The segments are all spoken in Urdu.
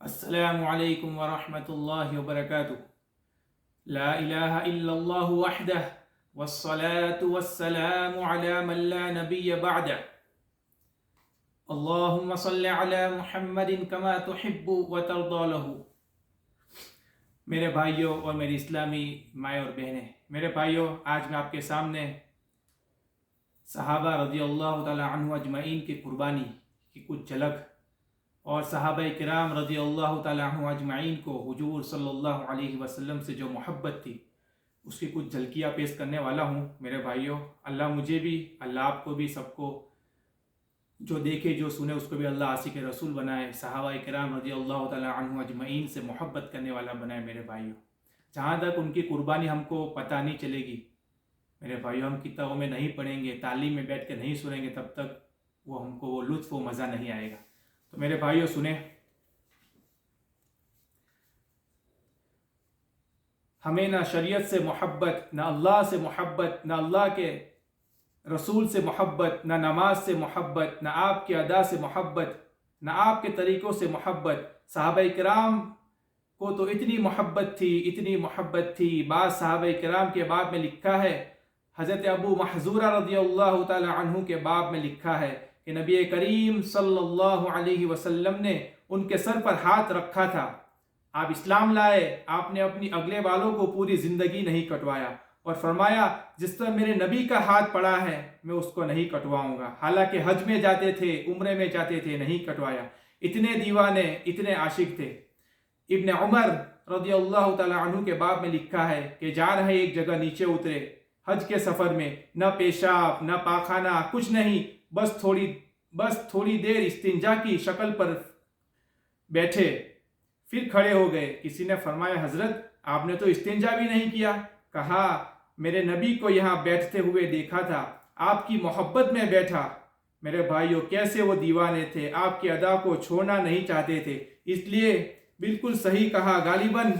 السلام علیکم ورحمۃ اللہ وبرکاتہ۔ لا الہ الا اللہ وحدہ والصلاة والسلام علی من لا نبی بعدہ۔ اللہم صل علی محمد کما تحب وترضی لہ۔ میرے بھائیوں اور میری اسلامی مائیں اور بہنیں، میرے بھائیوں، آج میں آپ کے سامنے صحابہ رضی اللہ تعالی عنہ اجمعین کی قربانی کی کچھ جھلک اور صحابہ کرام رضی اللہ تعالی عنہ اجمعین کو حضور صلی اللہ علیہ وسلم سے جو محبت تھی اس کی کچھ جھلکیاں پیش کرنے والا ہوں۔ میرے بھائیوں، اللہ مجھے بھی، اللہ آپ کو بھی، سب کو جو دیکھے جو سنے اس کو بھی اللہ عاشق رسول بنائے، صحابہ کرام رضی اللہ تعالی عنہ اجمعین سے محبت کرنے والا بنائے۔ میرے بھائیوں، جہاں تک ان کی قربانی ہم کو پتہ نہیں چلے گی، میرے بھائیوں، ہم کتابوں میں نہیں پڑھیں گے، تعلیم میں بیٹھ کے نہیں سنیں گے، تب تک وہ ہم کو وہ لطف و مزہ نہیں آئے گا۔ تو میرے بھائیوں سنیں، ہمیں نہ شریعت سے محبت، نہ اللہ سے محبت، نہ اللہ کے رسول سے محبت، نہ نماز سے محبت، نہ آپ کے ادا سے محبت، نہ آپ کے طریقوں سے محبت۔ صحابہ کرام کو تو اتنی محبت تھی، اتنی محبت تھی، بعض صحابہ کرام کے باب میں لکھا ہے، حضرت ابو محذورہ رضی اللہ تعالی عنہ کے باب میں لکھا ہے کہ نبی کریم صلی اللہ علیہ وسلم نے ان کے سر پر ہاتھ رکھا تھا۔ آپ اسلام لائے، آپ نے اپنی اگلے والوں کو پوری زندگی نہیں کٹوایا اور فرمایا جس پر میرے نبی کا ہاتھ پڑا ہے میں اس کو نہیں کٹواؤں گا۔ حالانکہ حج میں جاتے تھے، عمرے میں جاتے تھے، نہیں کٹوایا۔ اتنے دیوانے، اتنے عاشق تھے۔ ابن عمر رضی اللہ تعالی عنہ کے باب میں لکھا ہے کہ جا رہے ایک جگہ نیچے اترے حج کے سفر میں، نہ پیشاب نہ پاخانہ، کچھ نہیں، بس تھوڑی دیر استنجا کی شکل پر بیٹھے، پھر کھڑے ہو گئے۔ کسی نے فرمایا حضرت آپ نے تو استنجا بھی نہیں کیا۔ کہا میرے نبی کو یہاں بیٹھتے ہوئے دیکھا تھا، آپ کی محبت میں بیٹھا۔ میرے بھائیوں، کیسے وہ دیوانے تھے، آپ کی ادا کو چھوڑنا نہیں چاہتے تھے۔ اس لیے بالکل صحیح کہا غالباً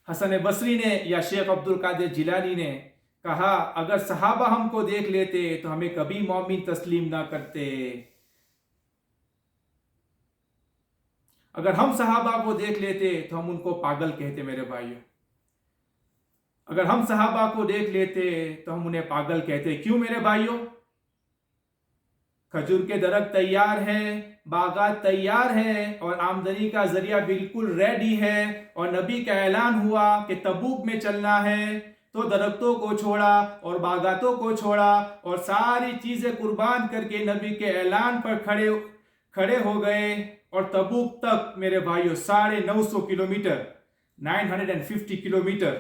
حسن بصری نے یا شیخ عبد القادر جیلانی نے کہا اگر صحابہ ہم کو دیکھ لیتے تو ہمیں کبھی مومن تسلیم نہ کرتے۔ اگر ہم صحابہ کو دیکھ لیتے تو ہم ان کو پاگل کہتے۔ میرے بھائیوں، اگر ہم صحابہ کو دیکھ لیتے تو ہم انہیں پاگل کہتے۔ کیوں میرے بھائیوں؟ کھجور کے درخت تیار ہیں، باغات تیار ہیں اور آمدنی کا ذریعہ بالکل ریڈی ہے، اور نبی کا اعلان ہوا کہ تبوک میں چلنا ہے تو درختوں کو چھوڑا اور باغاتوں کو چھوڑا اور ساری چیزیں قربان کر کے نبی کے اعلان پر کھڑے ہو گئے، اور تبوک تک میرے بھائیوں 950 کلومیٹر، 950 کلومیٹر،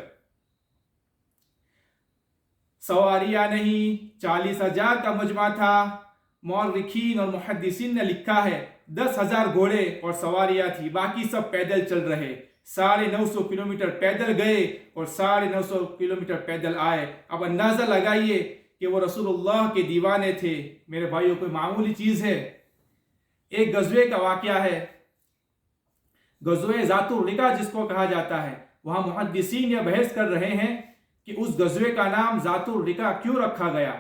سواریاں نہیں، 40,000 کا مجمع تھا۔ مورخین اور محدثین نے لکھا ہے 10,000 گھوڑے اور سواریاں تھی، باقی سب پیدل چل رہے۔ 950 کلومیٹر پیدل گئے اور 950 کلومیٹر پیدل آئے۔ اب اندازہ لگائیے کہ وہ رسول اللہ کے دیوانے تھے۔ میرے بھائیوں، کوئی معمولی چیز ہے؟ ایک غزوے کا واقعہ ہے، غزوہ ذات الرقاع جس کو کہا جاتا ہے۔ وہاں محدثین یہ بحث کر رہے ہیں کہ اس غزوے کا نام ذات الرقاع کیوں رکھا گیا۔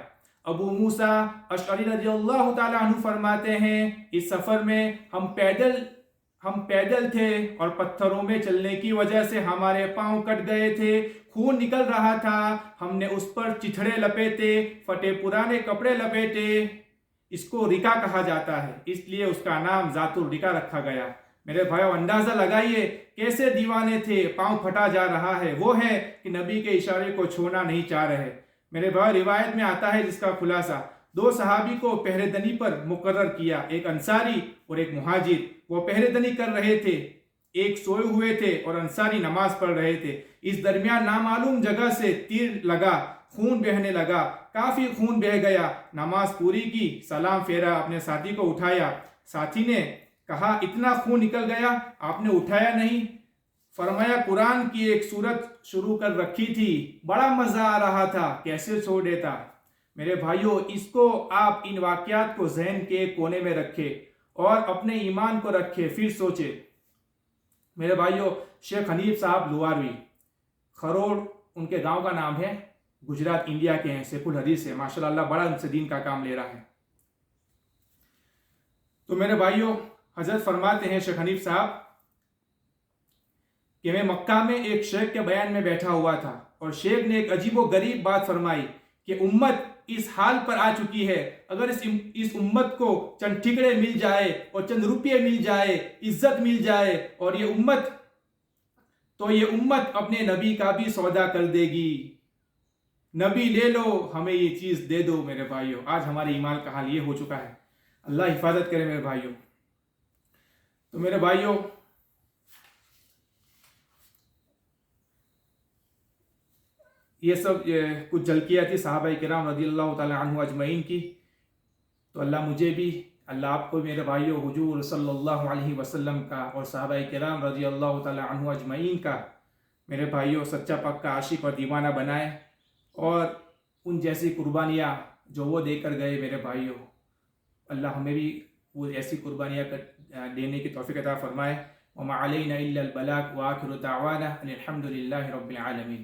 ابو موسیٰ اشعری رضی اللہ تعالی عنہ فرماتے ہیں اس سفر میں ہم پیدل تھے اور پتھروں میں چلنے کی وجہ سے ہمارے پاؤں کٹ گئے تھے، خون نکل رہا تھا، ہم نے اس پر چتھڑے لپیٹے، پھٹے پرانے کپڑے لپیٹے۔ اس کو رقاع کہا جاتا ہے، اس لیے اس کا نام ذات الرقاع رکھا گیا۔ میرے بھائیو، اندازہ لگائیے کیسے دیوانے تھے، پاؤں پھٹا جا رہا ہے، وہ ہے کہ نبی کے اشارے کو چھوڑنا نہیں چاہ رہے۔ میرے بھائی، روایت میں آتا ہے جس کا خلاصہ 2 صحابی کو پہرے دنی پر مقرر کیا، ایک انصاری اور ایک مہاجر۔ وہ پہرے دنی کر رہے تھے، ایک سوئے ہوئے تھے اور انصاری نماز پڑھ رہے تھے۔ اس درمیان نامعلوم جگہ سے تیر لگا، خون بہنے لگا، کافی خون بہہ گیا۔ نماز پوری کی، سلام پھیرا، اپنے ساتھی کو اٹھایا۔ ساتھی نے کہا اتنا خون نکل گیا، آپ نے اٹھایا نہیں؟ فرمایا قرآن کی ایک سورت شروع کر رکھی تھی، بڑا مزہ آ رہا تھا، کیسے چھوڑ دیتا۔ میرے بھائیوں، اس کو آپ ان واقعات کو ذہن کے کونے میں رکھے اور اپنے ایمان کو رکھے، پھر سوچے۔ میرے بھائیوں، شیخ حنیف صاحب لواروی خروڑ ان کے گاؤں کا نام ہے، گجرات انڈیا کے ہیں، سیف الحدیث ہے، ماشاءاللہ بڑا ان سے دین کا کام لے رہا ہے۔ تو میرے بھائیوں، حضرت فرماتے ہیں شیخ حنیف صاحب کہ میں مکہ میں ایک شیخ کے بیان میں بیٹھا ہوا تھا اور شیخ نے ایک عجیب و غریب بات فرمائی کہ امت اس حال پر آ چکی ہے، اگر اس امت کو چند ٹکڑے مل جائے اور چند روپے مل جائے، عزت مل جائے اور یہ امت اپنے نبی کا بھی سودا کر دے گی۔ نبی لے لو، ہمیں یہ چیز دے دو۔ میرے بھائیوں، آج ہمارے ایمان کا حال یہ ہو چکا ہے۔ اللہ حفاظت کرے میرے بھائیوں۔ تو میرے بھائیوں، یہ سب کچھ جھلکیاں تھی صحابہ کرام رضی اللہ تعالی عنہ اجمعین کی۔ تو اللہ مجھے بھی، اللہ آپ کو میرے بھائیوں حضور صلی اللہ علیہ وسلم کا اور صحابہ کرام رضی اللہ تعالی عنہ اجمعین کا میرے بھائیوں سچا پکا عاشق اور دیوانہ بنائے، اور ان جیسی قربانیاں جو وہ دے کر گئے میرے بھائیوں، اللہ ہمیں بھی وہ ایسی قربانیاں دینے کی توفیق عطا فرمائے۔ وما علینا الا البلاغ، وآخر دعوانا ان الحمد للہ رب العالمین۔